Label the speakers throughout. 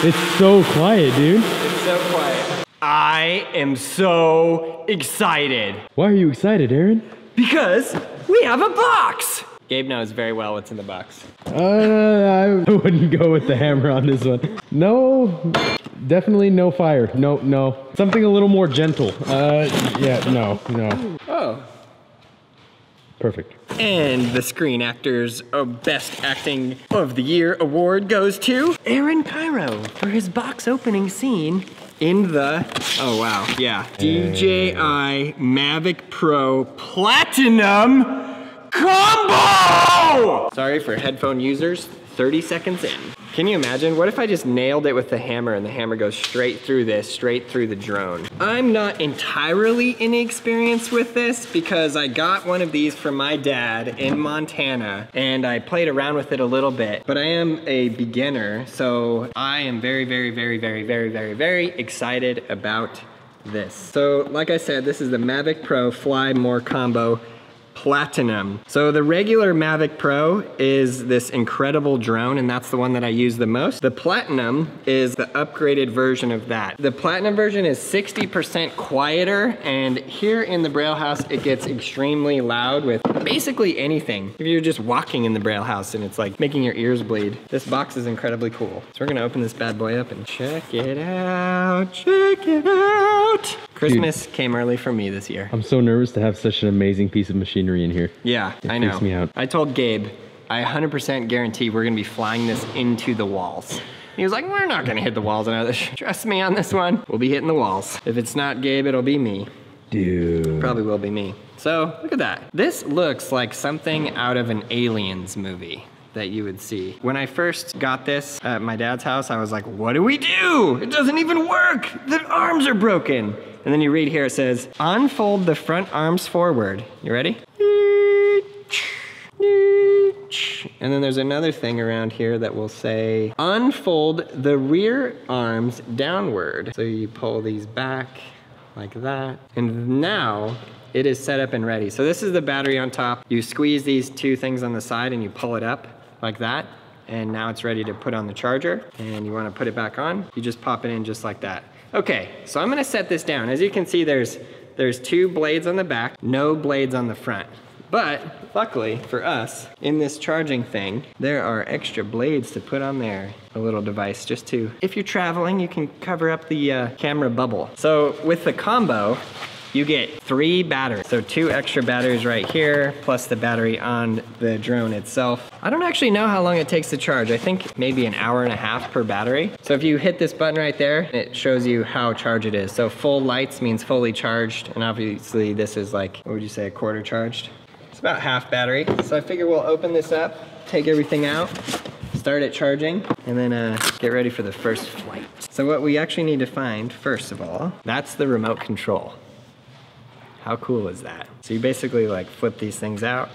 Speaker 1: It's so quiet, dude.
Speaker 2: It's so quiet. I am so excited.
Speaker 1: Why are you excited, Aaron?
Speaker 2: Because we have a box. Gabe knows very well what's in the box.
Speaker 1: I wouldn't go with the hammer on this one. No, definitely no fire. No. Something a little more gentle. Yeah, no.
Speaker 2: Oh.
Speaker 1: Perfect.
Speaker 2: And the Screen Actors Best Acting of the Year award goes to Aaron Kyro for his box opening scene in the, oh wow, yeah, DJI Mavic Pro Platinum Combo! Sorry for headphone users, 30 seconds in. Can you imagine? What if I just nailed it with the hammer and the hammer goes straight through this, straight through the drone? I'm not entirely inexperienced with this because I got one of these from my dad in Montana and I played around with it a little bit, but I am a beginner, so I am very excited about this. So like I said, this is the Mavic Pro Fly More Combo Platinum. So the regular Mavic Pro is this incredible drone, and that's the one that I use the most. The Platinum is the upgraded version of that. The Platinum version is 60% quieter, and here in the Braille house, it gets extremely loud with basically anything. If you're just walking in the Braille house and it's like making your ears bleed. This box is incredibly cool. So we're gonna open this bad boy up and check it out. Check it out. Christmas came early for me this year.
Speaker 1: I'm so nervous to have such an amazing piece of machinery in here.
Speaker 2: Yeah, I know.
Speaker 1: Freaks me out.
Speaker 2: I told Gabe, I 100% guarantee we're gonna be flying this into the walls. He was like, we're not gonna hit the walls on this. Trust me on this one. We'll be hitting the walls. If it's not Gabe, it'll be me.
Speaker 1: Dude.
Speaker 2: Probably will be me. So, look at that. This looks like something out of an Aliens movie that you would see. When I first got this at my dad's house, I was like, what do we do? It doesn't even work. The arms are broken. And then you read here, it says, unfold the front arms forward. You ready? And then there's another thing around here that will say, unfold the rear arms downward. So you pull these back like that. And now it is set up and ready. So this is the battery on top. You squeeze these two things on the side and you pull it up like that. And now it's ready to put on the charger. And you want to put it back on. You just pop it in just like that. Okay, so I'm gonna set this down. As you can see, there's two blades on the back, no blades on the front. But luckily for us, in this charging thing, there are extra blades to put on there. A little device just to, if you're traveling, you can cover up the camera bubble. So with the combo, you get 3 batteries. So 2 extra batteries right here, plus the battery on the drone itself. I don't actually know how long it takes to charge. I think maybe an hour and a half per battery. So if you hit this button right there, it shows you how charged it is. So full lights means fully charged, and obviously this is like, what would you say, a quarter charged? It's about half battery. So I figure we'll open this up, take everything out, start it charging, and then get ready for the first flight. So what we actually need to find, first of all, that's the remote control. How cool is that? So you basically like flip these things out,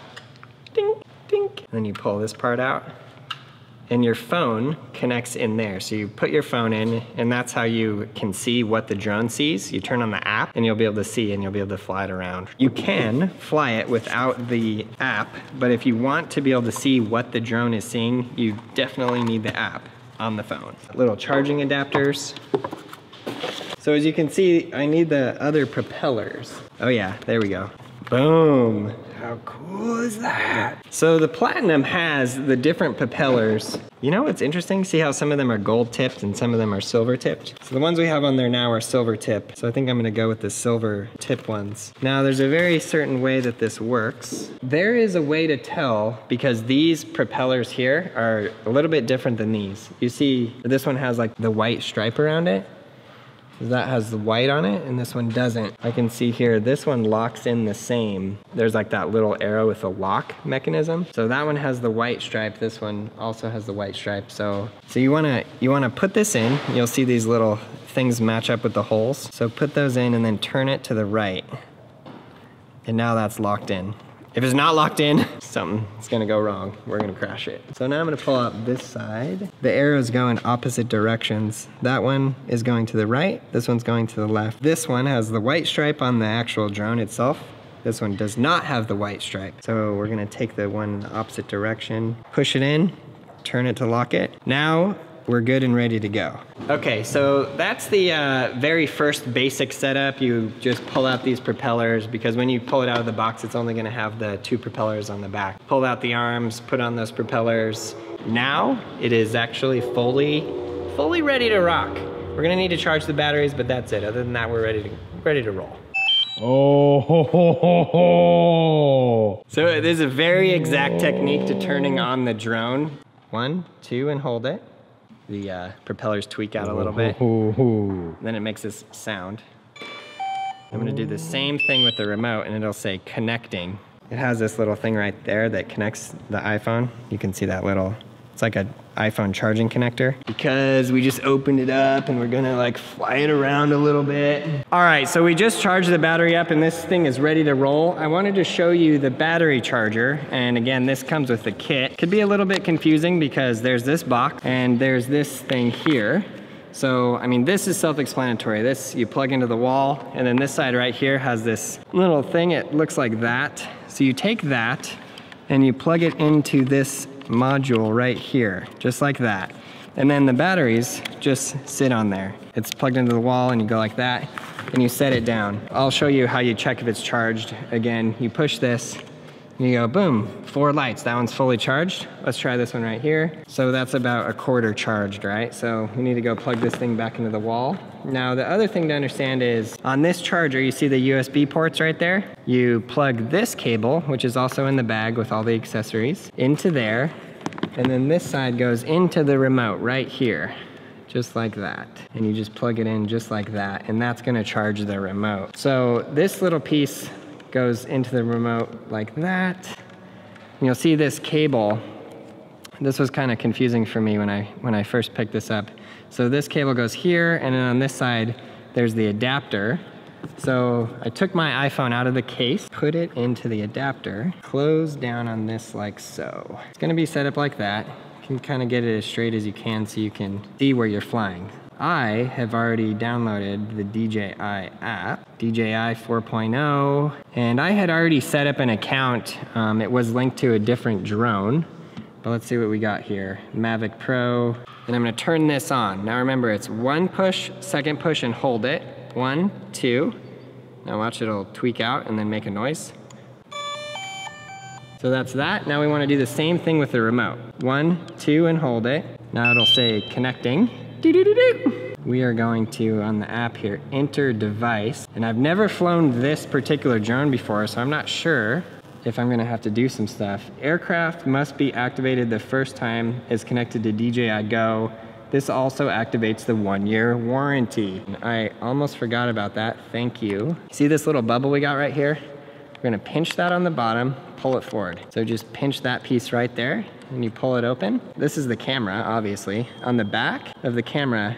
Speaker 2: ding, ding, and then you pull this part out, and your phone connects in there. So you put your phone in, and that's how you can see what the drone sees. You turn on the app, and you'll be able to see, and you'll be able to fly it around. You can fly it without the app, but if you want to be able to see what the drone is seeing, you definitely need the app on the phone. Little charging adapters. So as you can see, I need the other propellers. Oh yeah, there we go. Boom. How cool is that? So the Platinum has the different propellers. You know what's interesting? See how some of them are gold tipped and some of them are silver tipped? So the ones we have on there now are silver tipped. So I think I'm gonna go with the silver tip ones. Now there's a very certain way that this works. There is a way to tell because these propellers here are a little bit different than these. You see, this one has like the white stripe around it. That has the white on it, and this one doesn't. I can see here, this one locks in the same. There's like that little arrow with a lock mechanism. So that one has the white stripe. This one also has the white stripe. So you wanna put this in. You'll see these little things match up with the holes. So put those in and then turn it to the right. And now that's locked in. If it's not locked in, something's gonna go wrong. We're gonna crash it. So now I'm gonna pull out this side. The arrows go in opposite directions. That one is going to the right, this one's going to the left. This one has the white stripe on the actual drone itself. This one does not have the white stripe. So we're gonna take the one in the opposite direction, push it in, turn it to lock it. Now we're good and ready to go. Okay, so that's the very first basic setup. You just pull out these propellers because when you pull it out of the box, it's only gonna have the 2 propellers on the back. Pull out the arms, put on those propellers. Now it is actually fully ready to rock. We're gonna need to charge the batteries, but that's it. Other than that, we're ready to roll.
Speaker 1: Oh, ho, ho, ho, ho.
Speaker 2: So there's a very exact technique to turning on the drone. 1, 2, and hold it. The propellers tweak out a little bit. Then it makes this sound. I'm gonna do the same thing with the remote and it'll say connecting. It has this little thing right there that connects the iPhone. You can see that little, it's like an iPhone charging connector. Because we just opened it up and we're gonna like fly it around a little bit. All right, so we just charged the battery up and this thing is ready to roll. I wanted to show you the battery charger. And again, this comes with the kit. Could be a little bit confusing because there's this box and there's this thing here. So, I mean, this is self-explanatory. This you plug into the wall and then this side right here has this little thing. It looks like that. So you take that and you plug it into this module right here, just like that. And then the batteries just sit on there. It's plugged into the wall and you go like that and you set it down. I'll show you how you check if it's charged. Again, you push this and you go boom, 4 lights. That one's fully charged. Let's try this one right here. So that's about 1/4 charged, right? So we need to go plug this thing back into the wall. Now the other thing to understand is on this charger, you see the USB ports right there? You plug this cable, which is also in the bag with all the accessories, into there. And then this side goes into the remote right here, just like that. And you just plug it in just like that. And that's gonna charge the remote. So this little piece goes into the remote like that. And you'll see this cable. This was kind of confusing for me when I first picked this up. So this cable goes here, and then on this side, there's the adapter. So I took my iPhone out of the case, put it into the adapter, close down on this like so. It's gonna be set up like that. You can kind of get it as straight as you can so you can see where you're flying. I have already downloaded the DJI app, DJI 4.0, and I had already set up an account. It was linked to a different drone, but let's see what we got here. Mavic Pro, and I'm gonna turn this on. Now remember, it's 1 push, 2nd push, and hold it. 1, 2. Now watch, it'll tweak out and then make a noise. So that's that. Now we wanna do the same thing with the remote. 1, 2, and hold it. Now it'll say connecting. We are going to, on the app here, enter device. And I've never flown this particular drone before, so I'm not sure if I'm gonna have to do some stuff. Aircraft must be activated the first time it's connected to DJI Go. This also activates the 1-year warranty. I almost forgot about that, thank you. See this little bubble we got right here? We're gonna pinch that on the bottom, pull it forward. So just pinch that piece right there and you pull it open. This is the camera, obviously. On the back of the camera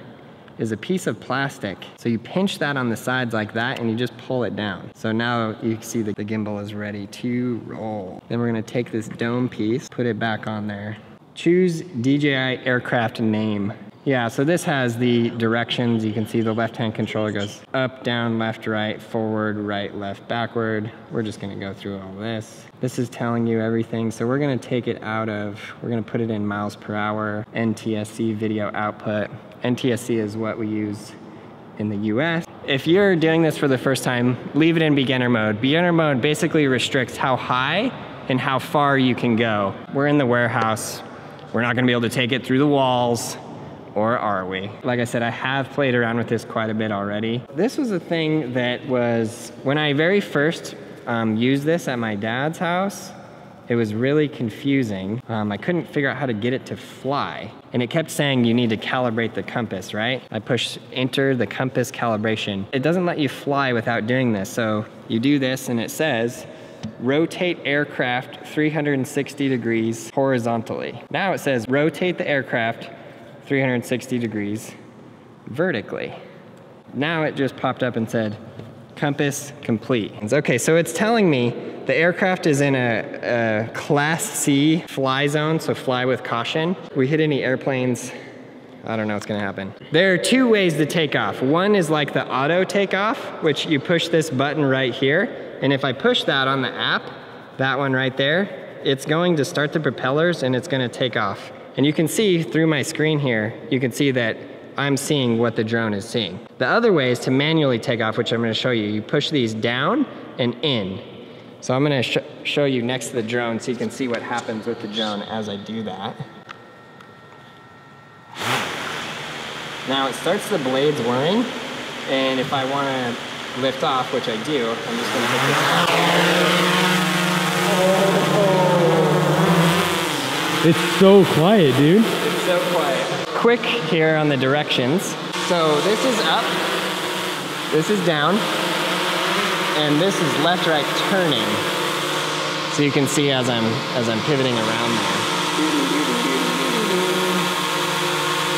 Speaker 2: is a piece of plastic. So you pinch that on the sides like that and you just pull it down. So now you can see the gimbal is ready to roll. Then we're gonna take this dome piece, put it back on there. Choose DJI aircraft name. Yeah, so this has the directions. You can see the left-hand controller goes up, down, left, right, forward, right, left, backward. We're just gonna go through all this. This is telling you everything. So we're gonna take it out of, we're gonna put it in miles per hour, NTSC video output. NTSC is what we use in the US. If you're doing this for the first time, leave it in beginner mode. Beginner mode basically restricts how high and how far you can go. We're in the warehouse. We're not gonna be able to take it through the walls. Or are we? Like I said, I have played around with this quite a bit already. This was a thing that was, when I very first used this at my dad's house, it was really confusing. I couldn't figure out how to get it to fly. And it kept saying you need to calibrate the compass, right? I push enter the compass calibration. It doesn't let you fly without doing this. So you do this and it says, rotate aircraft 360 degrees horizontally. Now it says rotate the aircraft 360 degrees vertically. Now it just popped up and said, compass complete. Okay, so it's telling me the aircraft is in a Class C fly zone, so fly with caution. We hit any airplanes, I don't know what's gonna happen. There are 2 ways to take off. One is like the auto takeoff, which you push this button right here, And if I push that on the app, that one right there, it's going to start the propellers and it's gonna take off. And you can see through my screen here, you can see that I'm seeing what the drone is seeing. The other way is to manually take off, which I'm gonna show you. You push these down and in. So I'm gonna show you next to the drone so you can see what happens with the drone as I do that. Now it starts the blades whirring, and if I wanna lift off, which I do, I'm just gonna hit this.
Speaker 1: It's so quiet, dude.
Speaker 2: It's so quiet. Quick here on the directions. So this is up, this is down, and this is left, right, turning. So you can see as I'm pivoting around there.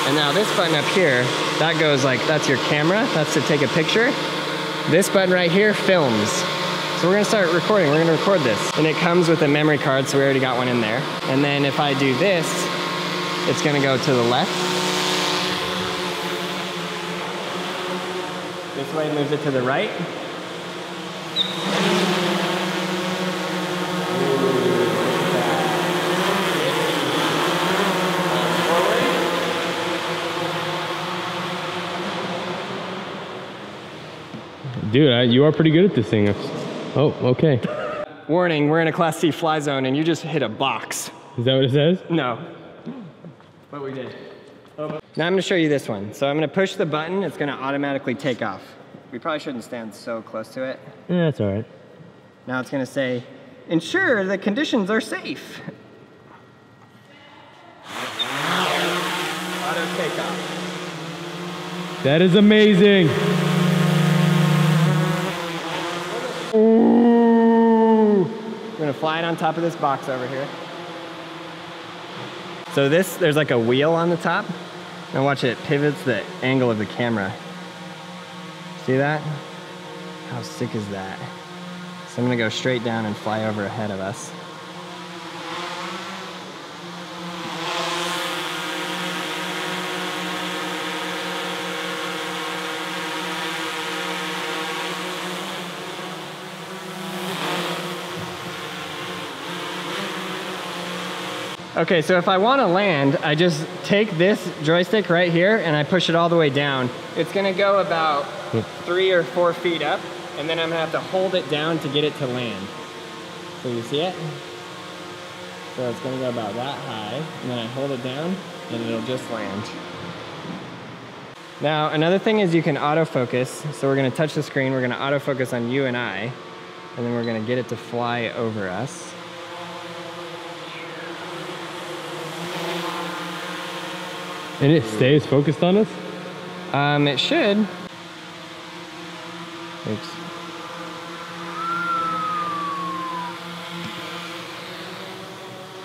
Speaker 2: And now this button up here, that goes like, that's your camera, that's to take a picture. This button right here films. So we're gonna start recording, we're gonna record this. And it comes with a memory card, so we already got one in there. And then if I do this, it's gonna go to the left. This way moves it to the right.
Speaker 1: Dude, you are pretty good at this thing. Oh, okay.
Speaker 2: Warning, we're in a Class C fly zone and you just hit a box.
Speaker 1: Is that what it says?
Speaker 2: No, but we did. Now I'm gonna show you this one. So I'm gonna push the button, it's gonna automatically take off. We probably shouldn't stand so close to it.
Speaker 1: Yeah, that's all right.
Speaker 2: Now it's gonna say, ensure the conditions are safe. Auto takeoff.
Speaker 1: That is amazing.
Speaker 2: Ooh. I'm gonna fly it on top of this box over here. So there's like a wheel on the top. Now watch it pivots the angle of the camera. See that? How sick is that? So I'm gonna go straight down and fly over ahead of us. Okay, so if I want to land, I just take this joystick right here and I push it all the way down. It's gonna go about 3 or 4 feet up, and then I'm gonna have to hold it down to get it to land. So you see it? So it's gonna go about that high, and then I hold it down and it'll just land. Now, another thing is you can autofocus. So we're gonna touch the screen, we're gonna autofocus on you and I, and then we're gonna get it to fly over us.
Speaker 1: And it stays focused on us?
Speaker 2: It should. Oops.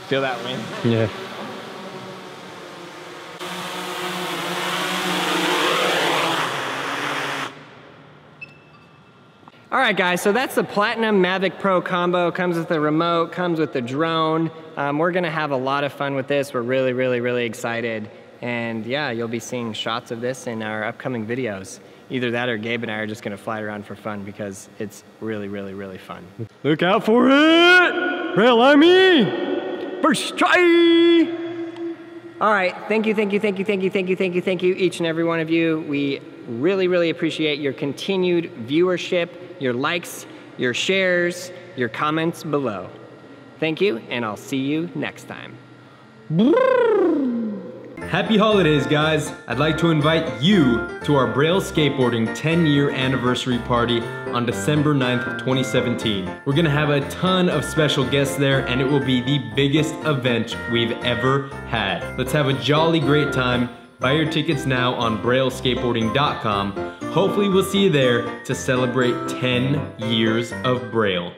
Speaker 2: Feel that wind?
Speaker 1: Yeah.
Speaker 2: All right, guys, so that's the Platinum Mavic Pro combo. Comes with the remote, comes with the drone. We're gonna have a lot of fun with this. We're really, really, really excited. And yeah, you'll be seeing shots of this in our upcoming videos. Either that or Gabe and I are just gonna fly it around for fun because it's really, really, really fun.
Speaker 1: Look out for it! Braille, I'm me! First try!
Speaker 2: All right, thank you, thank you, thank you, thank you, thank you, thank you, thank you, each and every one of you. We really, really appreciate your continued viewership, your likes, your shares, your comments below. Thank you, and I'll see you next time.
Speaker 1: Happy holidays, guys. I'd like to invite you to our Braille Skateboarding 10-year anniversary party on December 9th, 2017. We're gonna have a ton of special guests there, and it will be the biggest event we've ever had. Let's have a jolly great time. Buy your tickets now on brailleskateboarding.com. Hopefully we'll see you there to celebrate 10 years of Braille.